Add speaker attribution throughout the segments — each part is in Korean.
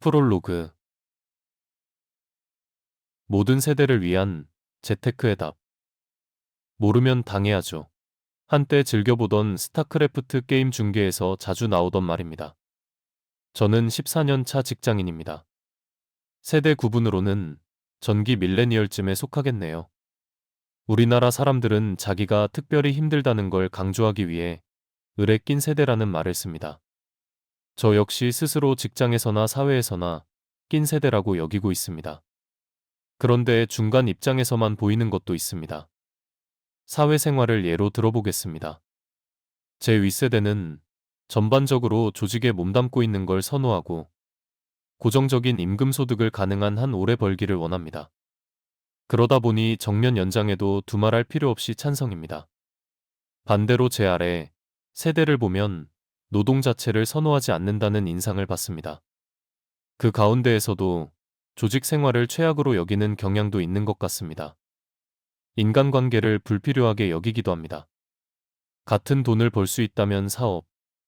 Speaker 1: 프롤로그. 모든 세대를 위한 재테크의 답. 모르면 당해야죠. 한때 즐겨보던 스타크래프트 게임 중계에서 자주 나오던 말입니다. 저는 14년 차 직장인입니다. 세대 구분으로는 전기 밀레니얼쯤에 속하겠네요. 우리나라 사람들은 자기가 특별히 힘들다는 걸 강조하기 위해 을에 낀 세대라는 말을 씁니다. 저 역시 스스로 직장에서나 사회에서나 낀 세대라고 여기고 있습니다. 그런데 중간 입장에서만 보이는 것도 있습니다. 사회생활을 예로 들어보겠습니다. 제 윗세대는 전반적으로 조직에 몸담고 있는 걸 선호하고 고정적인 임금 소득을 가능한 한 오래 벌기를 원합니다. 그러다 보니 정년 연장에도 두말할 필요 없이 찬성입니다. 반대로 제 아래 세대를 보면 노동 자체를 선호하지 않는다는 인상을 받습니다. 그 가운데에서도 조직 생활을 최악으로 여기는 경향도 있는 것 같습니다. 인간관계를 불필요하게 여기기도 합니다. 같은 돈을 벌 수 있다면 사업,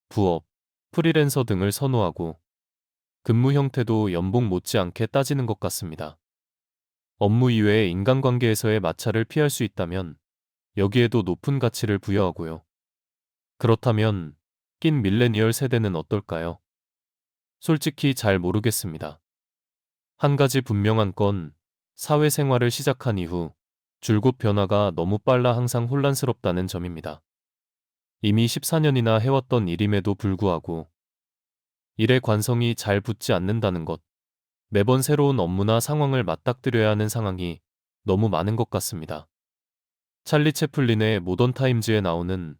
Speaker 1: 부업, 프리랜서 등을 선호하고 근무 형태도 연봉 못지않게 따지는 것 같습니다. 업무 이외의 인간관계에서의 마찰을 피할 수 있다면 여기에도 높은 가치를 부여하고요. 그렇다면 낀 밀레니얼 세대는 어떨까요? 솔직히 잘 모르겠습니다. 한 가지 분명한 건 사회생활을 시작한 이후 줄곧 변화가 너무 빨라 항상 혼란스럽다는 점입니다. 이미 14년이나 해왔던 일임에도 불구하고 일의 관성이 잘 붙지 않는다는 것, 매번 새로운 업무나 상황을 맞닥뜨려야 하는 상황이 너무 많은 것 같습니다. 찰리 채플린의 모던 타임즈에 나오는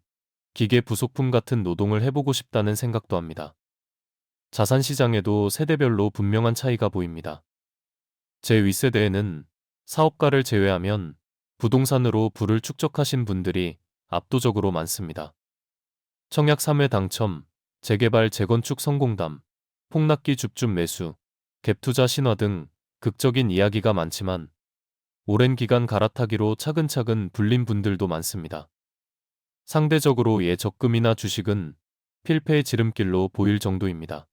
Speaker 1: 기계 부속품 같은 노동을 해보고 싶다는 생각도 합니다. 자산 시장에도 세대별로 분명한 차이가 보입니다. 제 윗세대에는 사업가를 제외하면 부동산으로 부를 축적하신 분들이 압도적으로 많습니다. 청약 3회 당첨, 재개발 재건축 성공담, 폭락기 줍줍 매수, 갭투자 신화 등 극적인 이야기가 많지만 오랜 기간 갈아타기로 차근차근 불린 분들도 많습니다. 상대적으로 예적금이나 주식은 필패의 지름길로 보일 정도입니다.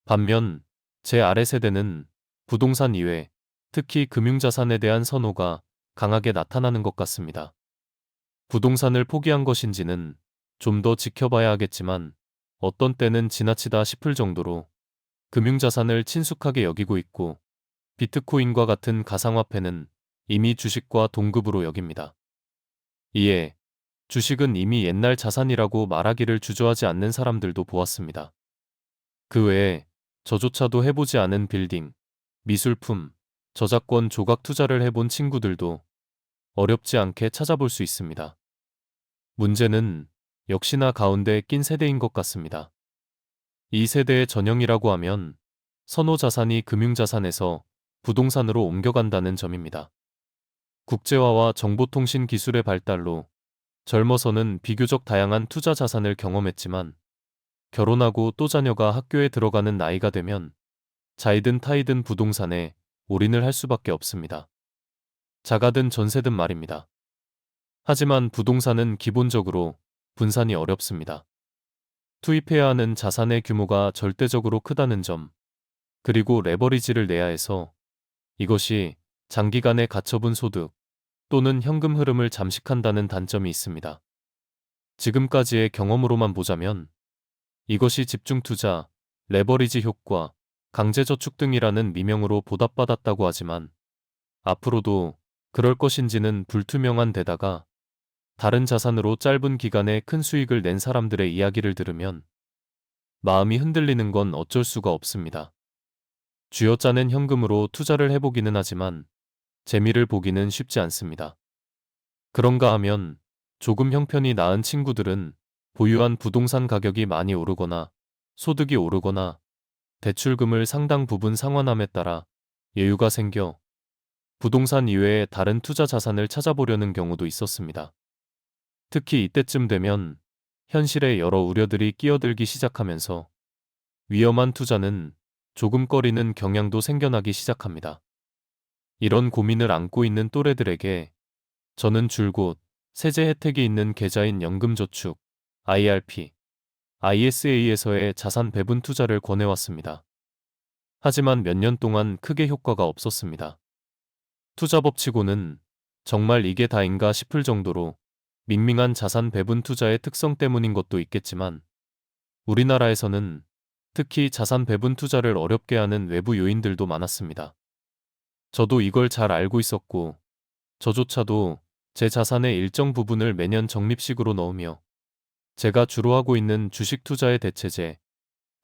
Speaker 1: 반면 제 아래 세대는 부동산 이외, 특히 금융자산에 대한 선호가 강하게 나타나는 것 같습니다. 부동산을 포기한 것인지는 좀 더 지켜봐야 하겠지만 어떤 때는 지나치다 싶을 정도로 금융자산을 친숙하게 여기고 있고 비트코인과 같은 가상화폐는 이미 주식과 동급으로 여깁니다. 이에 주식은 이미 옛날 자산이라고 말하기를 주저하지 않는 사람들도 보았습니다. 그 외에 저조차도 해보지 않은 빌딩, 미술품, 저작권 조각 투자를 해본 친구들도 어렵지 않게 찾아볼 수 있습니다. 문제는 역시나 가운데에 낀 세대인 것 같습니다. 이 세대의 전형이라고 하면 선호 자산이 금융자산에서 부동산으로 옮겨간다는 점입니다. 국제화와 정보통신 기술의 발달로 젊어서는 비교적 다양한 투자 자산을 경험했지만 결혼하고 또 자녀가 학교에 들어가는 나이가 되면 자이든 타이든 부동산에 올인을 할 수밖에 없습니다. 자가든 전세든 말입니다. 하지만 부동산은 기본적으로 분산이 어렵습니다. 투입해야 하는 자산의 규모가 절대적으로 크다는 점, 그리고 레버리지를 내야 해서 이것이 장기간의 가처분 소득 또는 현금 흐름을 잠식한다는 단점이 있습니다. 지금까지의 경험으로만 보자면 이것이 집중투자, 레버리지 효과, 강제저축 등이라는 미명으로 보답받았다고 하지만 앞으로도 그럴 것인지는 불투명한 데다가 다른 자산으로 짧은 기간에 큰 수익을 낸 사람들의 이야기를 들으면 마음이 흔들리는 건 어쩔 수가 없습니다. 쥐어짜낸 현금으로 투자를 해보기는 하지만 재미를 보기는 쉽지 않습니다. 그런가 하면 조금 형편이 나은 친구들은 보유한 부동산 가격이 많이 오르거나 소득이 오르거나 대출금을 상당 부분 상환함에 따라 여유가 생겨 부동산 이외의 다른 투자 자산을 찾아보려는 경우도 있었습니다. 특히 이때쯤 되면 현실에 여러 우려들이 끼어들기 시작하면서 위험한 투자는 조금 꺼리는 경향도 생겨나기 시작합니다. 이런 고민을 안고 있는 또래들에게 저는 줄곧 세제 혜택이 있는 계좌인 연금저축, IRP, ISA에서의 자산 배분 투자를 권해왔습니다. 하지만 몇 년 동안 크게 효과가 없었습니다. 투자법치고는 정말 이게 다인가 싶을 정도로 밍밍한 자산 배분 투자의 특성 때문인 것도 있겠지만 우리나라에서는 특히 자산 배분 투자를 어렵게 하는 외부 요인들도 많았습니다. 저도 이걸 잘 알고 있었고 저조차도 제 자산의 일정 부분을 매년 적립식으로 넣으며 제가 주로 하고 있는 주식 투자의 대체제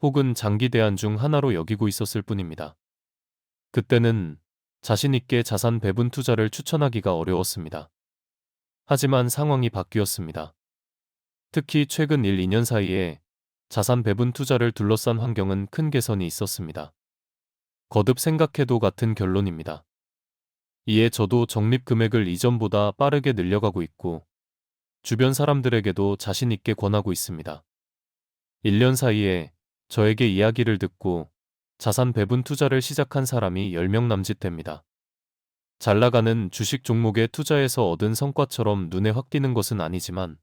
Speaker 1: 혹은 장기 대안 중 하나로 여기고 있었을 뿐입니다. 그때는 자신 있게 자산 배분 투자를 추천하기가 어려웠습니다. 하지만 상황이 바뀌었습니다. 특히 최근 1, 2년 사이에 자산 배분 투자를 둘러싼 환경은 큰 개선이 있었습니다. 거듭 생각해도 같은 결론입니다. 이에 저도 적립 금액을 이전보다 빠르게 늘려가고 있고 주변 사람들에게도 자신 있게 권하고 있습니다. 1년 사이에 저에게 이야기를 듣고 자산 배분 투자를 시작한 사람이 10명 남짓됩니다. 잘 나가는 주식 종목에 투자해서 얻은 성과처럼 눈에 확 띄는 것은 아니지만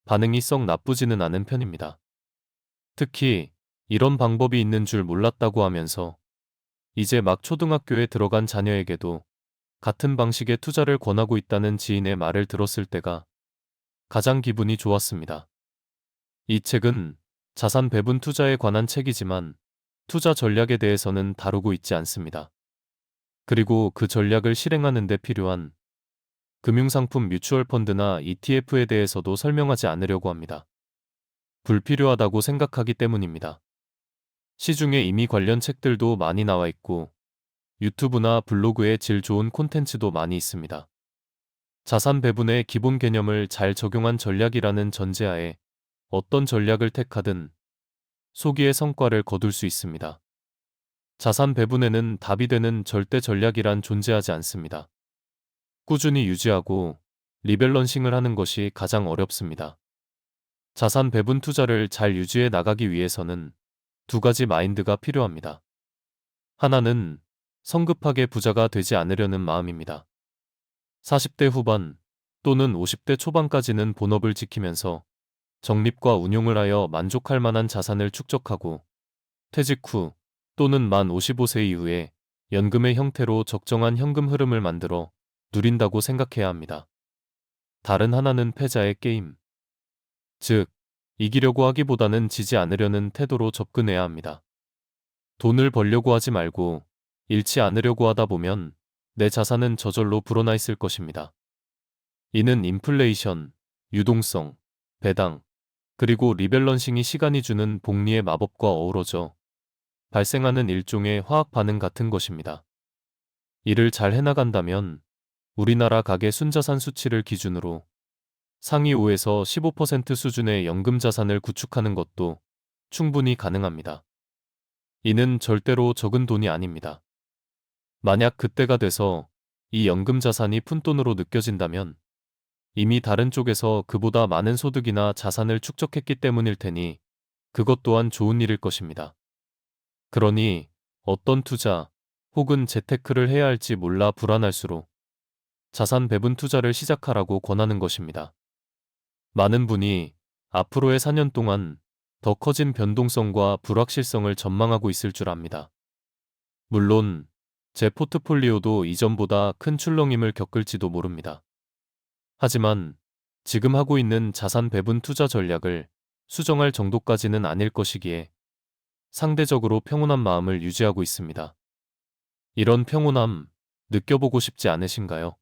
Speaker 1: 반응이 썩 나쁘지는 않은 편입니다. 특히 이런 방법이 있는 줄 몰랐다고 하면서 이제 막 초등학교에 들어간 자녀에게도 같은 방식의 투자를 권하고 있다는 지인의 말을 들었을 때가 가장 기분이 좋았습니다. 이 책은 자산 배분 투자에 관한 책이지만 투자 전략에 대해서는 다루고 있지 않습니다. 그리고 그 전략을 실행하는 데 필요한 금융상품 뮤추얼 펀드나 ETF에 대해서도 설명하지 않으려고 합니다. 불필요하다고 생각하기 때문입니다. 시중에 이미 관련 책들도 많이 나와 있고 유튜브나 블로그에 질 좋은 콘텐츠도 많이 있습니다. 자산 배분의 기본 개념을 잘 적용한 전략이라는 전제하에 어떤 전략을 택하든 소기의 성과를 거둘 수 있습니다. 자산 배분에는 답이 되는 절대 전략이란 존재하지 않습니다. 꾸준히 유지하고 리밸런싱을 하는 것이 가장 어렵습니다. 자산 배분 투자를 잘 유지해 나가기 위해서는 두 가지 마인드가 필요합니다. 하나는 성급하게 부자가 되지 않으려는 마음입니다. 40대 후반 또는 50대 초반까지는 본업을 지키면서 적립과 운용을 하여 만족할 만한 자산을 축적하고 퇴직 후 또는 만 55세 이후에 연금의 형태로 적정한 현금 흐름을 만들어 누린다고 생각해야 합니다. 다른 하나는 패자의 게임. 즉, 이기려고 하기보다는 지지 않으려는 태도로 접근해야 합니다. 돈을 벌려고 하지 말고 잃지 않으려고 하다 보면 내 자산은 저절로 불어나 있을 것입니다. 이는 인플레이션, 유동성, 배당, 그리고 리밸런싱이 시간이 주는 복리의 마법과 어우러져 발생하는 일종의 화학 반응 같은 것입니다. 이를 잘 해나간다면 우리나라 가계 순자산 수치를 기준으로 상위 5에서 15% 수준의 연금 자산을 구축하는 것도 충분히 가능합니다. 이는 절대로 적은 돈이 아닙니다. 만약 그때가 돼서 이 연금 자산이 푼돈으로 느껴진다면 이미 다른 쪽에서 그보다 많은 소득이나 자산을 축적했기 때문일 테니 그것 또한 좋은 일일 것입니다. 그러니 어떤 투자 혹은 재테크를 해야 할지 몰라 불안할수록 자산 배분 투자를 시작하라고 권하는 것입니다. 많은 분이 앞으로의 4년 동안 더 커진 변동성과 불확실성을 전망하고 있을 줄 압니다. 물론 제 포트폴리오도 이전보다 큰 출렁임을 겪을지도 모릅니다. 하지만 지금 하고 있는 자산 배분 투자 전략을 수정할 정도까지는 아닐 것이기에 상대적으로 평온한 마음을 유지하고 있습니다. 이런 평온함 느껴보고 싶지 않으신가요?